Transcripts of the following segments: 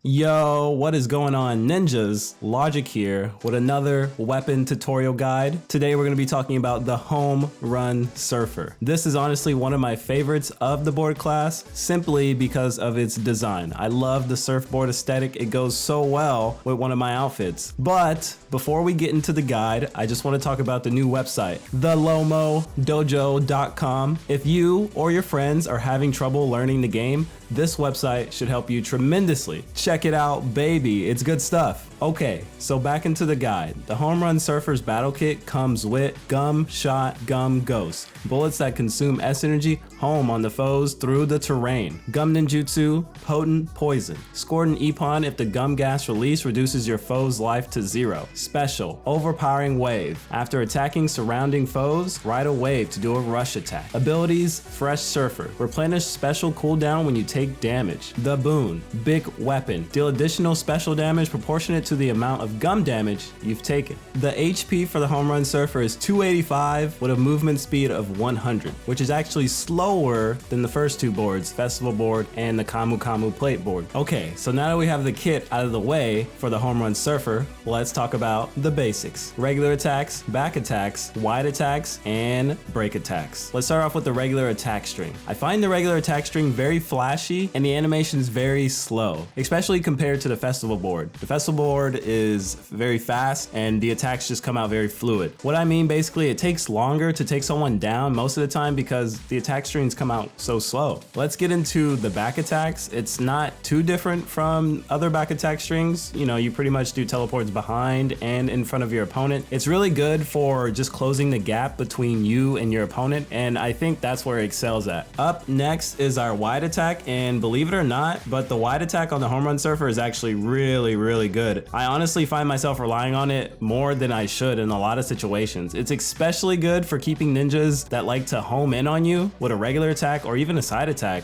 Yo, what is going on, ninjas? Logic here with another weapon tutorial guide. Today we're going to be talking about the Home Run Surfer. This is honestly one of my favorites of the board class simply because of its design. I love the surfboard aesthetic. It goes so well with one of my outfits. But before we get into the guide, I just want to talk about the new website, thelomodojo.com. If you or your friends are having trouble learning the game, this website should help you tremendously. Check it out, baby. It's good stuff. Okay, so back into the guide. The Home Run Surfer's battle kit comes with Gum Shot Gum Ghost, bullets that consume S energy home on the foes through the terrain. Gum Ninjutsu, potent poison. Scored an eponymous if the gum gas release reduces your foe's life to 0. Special, overpowering wave. After attacking surrounding foes, ride a wave to do a rush attack. Abilities, Fresh Surfer. Replenish special cooldown when you take damage. The Boon, big weapon. Deal additional special damage proportionate to the amount of gum damage you've taken. The HP for the Home Run Surfer is 285 with a movement speed of 100, which is actually slower than the first two boards, Festival board and the Kamu Kamu plate board. Okay, so now that we have the kit out of the way for the Home Run Surfer, let's talk about the basics. Regular attacks, back attacks, wide attacks, and break attacks. Let's start off with the regular attack string. I find the regular attack string very flashy and the animation's very slow, especially compared to the Festival board. The Festival board is very fast and the attacks just come out very fluid. What I mean, basically, it takes longer to take someone down most of the time because the attack strings come out so slow. Let's get into the back attacks. It's not too different from other back attack strings. You know, you pretty much do teleports behind and in front of your opponent. It's really good for just closing the gap between you and your opponent, and I think that's where it excels at. Up next is our wide attack, and believe it or not, but the wide attack on the Home Run Surfer is actually really good. I honestly find myself relying on it more than I should in a lot of situations. It's especially good for keeping ninjas that like to home in on you with a regular attack or even a side attack.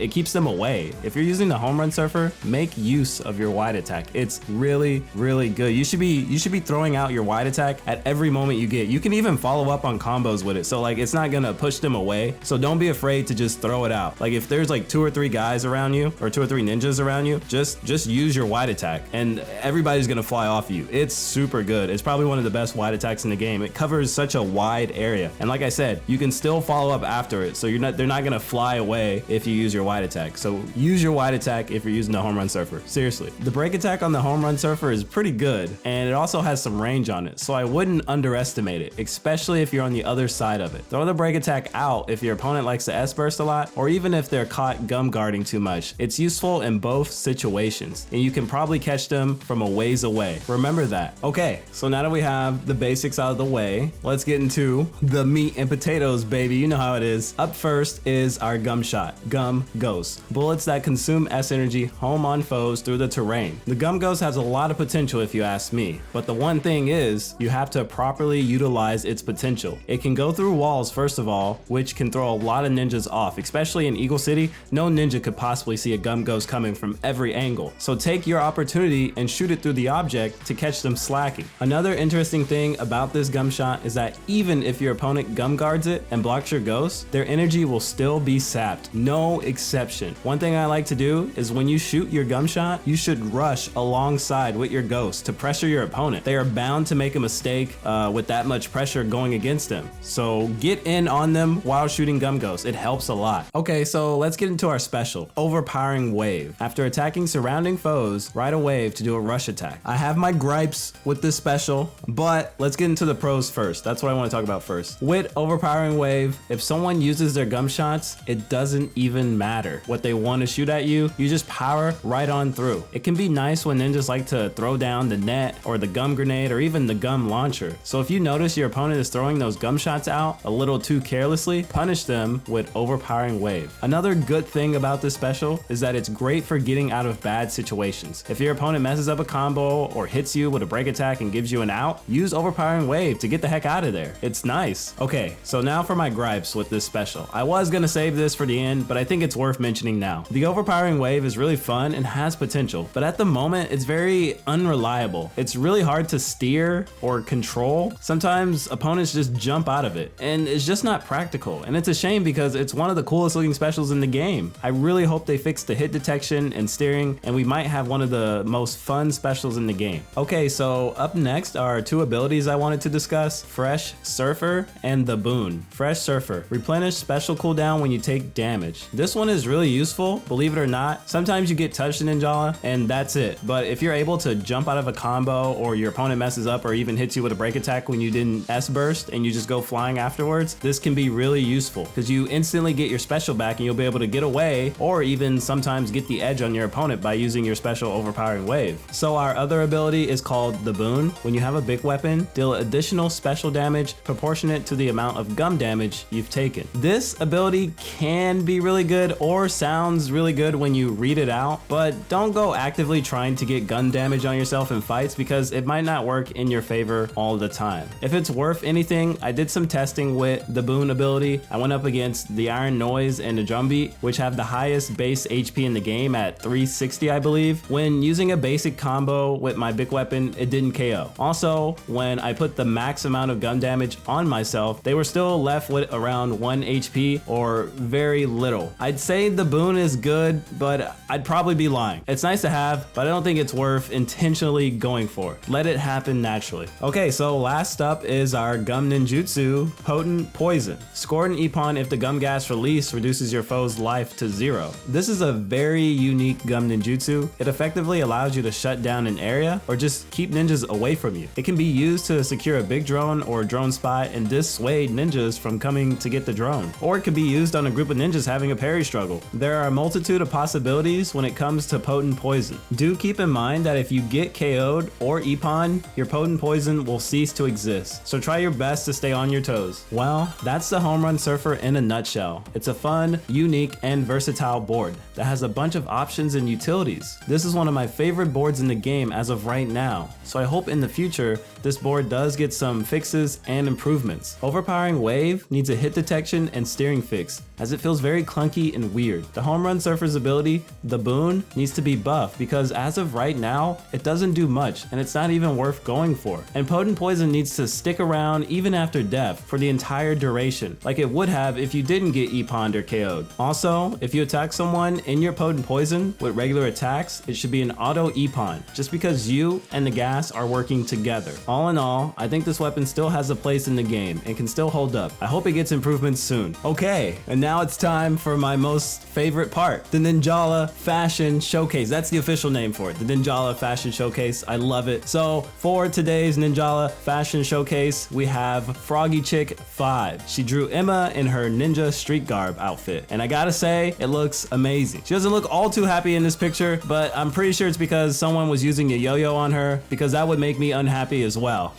It keeps them away. If you're using the Home Run Surfer, make use of your wide attack. It's really good. You should be throwing out your wide attack at every moment you get. You can even follow up on combos with it, so like it's not gonna push them away. So don't be afraid to just throw it out. Like if there's like 2 or 3 guys around you or 2 or 3 ninjas around you, just use your wide attack and everybody's gonna fly off you. It's super good. It's probably one of the best wide attacks in the game. It covers such a wide area, and like I said, you can still follow up after it, so they're not gonna fly away if you use your wide attack. So use your wide attack if you're using the Home Run Surfer. Seriously, the break attack on the Home Run Surfer is pretty good, and it also has some range on it, so I wouldn't underestimate it, especially if you're on the other side of it. Throw the break attack out if your opponent likes to S burst a lot, or even if they're caught gum guarding too much. It's useful in both situations, and you can probably catch them from a ways away. Remember that. Okay, so now that we have the basics out of the way, let's get into the meat and potatoes, baby. You know how it is. Up first is our Gum Shot, Gum Ghost. Bullets that consume S energy home on foes through the terrain. The Gum Ghost has a lot of potential if you ask me, but the one thing is, you have to properly utilize its potential. It can go through walls first of all, which can throw a lot of ninjas off, especially in Eagle City. No ninja could possibly see a Gum Ghost coming from every angle. So take your opportunity and shoot it through the object to catch them slacking. Another interesting thing about this gum shot is that even if your opponent gum guards it and blocks your ghost, their energy will still be sapped. No exception. One thing I like to do is when you shoot your gum shot, you should rush alongside with your ghost to pressure your opponent. They are bound to make a mistake with that much pressure going against them. So get in on them while shooting gum ghosts. It helps a lot. Okay, so let's get into our special, Overpowering Wave. After attacking surrounding foes, ride a wave to do a rush attack. I have my gripes with this special, but let's get into the pros first. That's what I want to talk about first. With Overpowering Wave, if someone uses their gum shots, it doesn't even matter what they want to shoot at you. You just power right on through. It can be nice when ninjas like to throw down the net or the gum grenade or even the gum launcher. So if you notice your opponent is throwing those gum shots out a little too carelessly, punish them with Overpowering Wave. Another good thing about this special is that it's great for getting out of bad situations. If your opponent messes up a combo or hits you with a break attack and gives you an out, use Overpowering Wave to get the heck out of there. It's nice. Okay, so now for my gripes with this special. I was gonna save this for the end, but I think it's worth mentioning now. The Overpowering Wave is really fun and has potential, but at the moment it's very unreliable. It's really hard to steer or control. Sometimes opponents just jump out of it, and it's just not practical, and it's a shame because it's one of the coolest looking specials in the game. I really hope they fix the hit detection and steering, and we might have one of the most fun specials in the game. Okay, so up next are two abilities I wanted to discuss, Fresh Surfer and the Boon. Fresh Surfer, replenish special cooldown when you take damage. This one is really useful, believe it or not. Sometimes you get touched in Ninjala and that's it, but if you're able to jump out of a combo, or your opponent messes up or even hits you with a break attack when you didn't S-burst and you just go flying afterwards, this can be really useful because you instantly get your special back and you'll be able to get away, or even sometimes get the edge on your opponent by using your special overpowering wave. So our other ability is called the Boon. When you have a big weapon, deal additional special damage proportionate to the amount of gum damage you've taken. This ability can be really good or sounds really good when you read it out, but don't go actively trying to get gun damage on yourself in fights because it might not work in your favor all the time. If it's worth anything, I did some testing with the Boon ability. I went up against the Iron Noise and the Drumbeat, which have the highest base HP in the game at 360, I believe. When using a basic combo with my big weapon, it didn't KO. Also, when I put the max amount of gun damage on myself, they were still left with around 1 HP or very little. I'd say the Boon is good, but I'd probably be lying. It's nice to have, but I don't think it's worth intentionally going for. Let it happen naturally. Okay, so last up is our gum ninjutsu, Potent Poison. Score an eponymous if the gum gas release reduces your foe's life to 0. This is a very unique gum ninjutsu. It effectively allows you to shut down an area or just keep ninjas away from you. It can be used to secure a big drone or drone spot and dissuade ninjas from coming to get the drone. Or it could be used on a group of ninjas having a parry struggle. There are a multitude of possibilities when it comes to Potent Poison. Do keep in mind that if you get KO'd or epon'd, your Potent Poison will cease to exist. So try your best to stay on your toes. Well, that's the Home Run Surfer in a nutshell. It's a fun, unique, and versatile board that has a bunch of options and utilities. This is one of my favorite boards in the game as of right now, so I hope in the future this board does get some fixes and improvements. Overpowering Wave needs a hit detection and steering fix, as it feels very clunky and weird. The Home Run Surfer's ability, the Boon, needs to be buffed because as of right now, it doesn't do much and it's not even worth going for. And Potent Poison needs to stick around even after death for the entire duration, like it would have if you didn't get epon'd or KO'd. Also, if you attack someone in your Potent Poison with regular attacks, it should be an auto epon, just because you and the gas are working together. All in all, I think this weapon still has a place in the game and can still hold up. I hope it gets improvements soon. Okay, and now it's time for my most favorite part, the Ninjala Fashion Showcase. That's the official name for it, the Ninjala Fashion Showcase. I love it. So for today's Ninjala Fashion Showcase, we have Froggy Chick 5. She drew Emma in her ninja street garb outfit, and I gotta say, it looks amazing. She doesn't look all too happy in this picture, but I'm pretty sure it's because someone was using a yo-yo on her, because that would make me unhappy as well.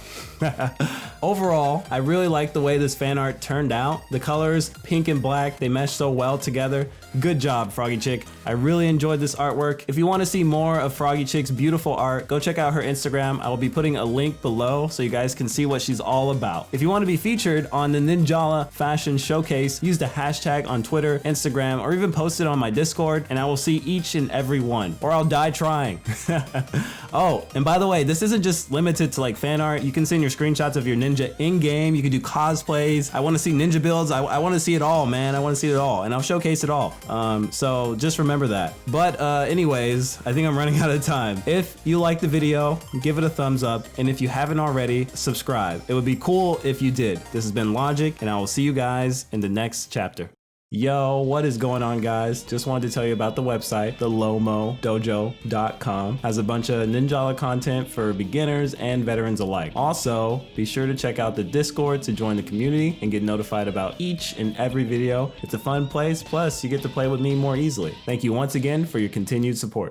Overall, I really like the way this fan art turned out. The colors, pink and black, they mesh so well together. Good job, Froggy Chick. I really enjoyed this artwork. If you want to see more of Froggy Chick's beautiful art, go check out her Instagram. I will be putting a link below so you guys can see what she's all about. If you want to be featured on the Ninjala Fashion Showcase, use the hashtag on Twitter, Instagram, or even post it on my Discord, and I will see each and every one, or I'll die trying. Oh, and by the way, this isn't just limited to like fan art. You can send your screenshots of your ninja in-game. You can do cosplays. I want to see ninja builds. I want to see it all, man. I want to see it all, and I'll showcase it all. So just remember that. But anyways, I think I'm running out of time. If you like the video, give it a thumbs up, and if you haven't already, subscribe. It would be cool if you did. This has been Logic, and I will see you guys in the next chapter. Yo, what is going on, guys? Just wanted to tell you about the website, thelomodojo.com. Has a bunch of Ninjala content for beginners and veterans alike. Also, be sure to check out the Discord to join the community and get notified about each and every video. It's a fun place, plus you get to play with me more easily. Thank you once again for your continued support.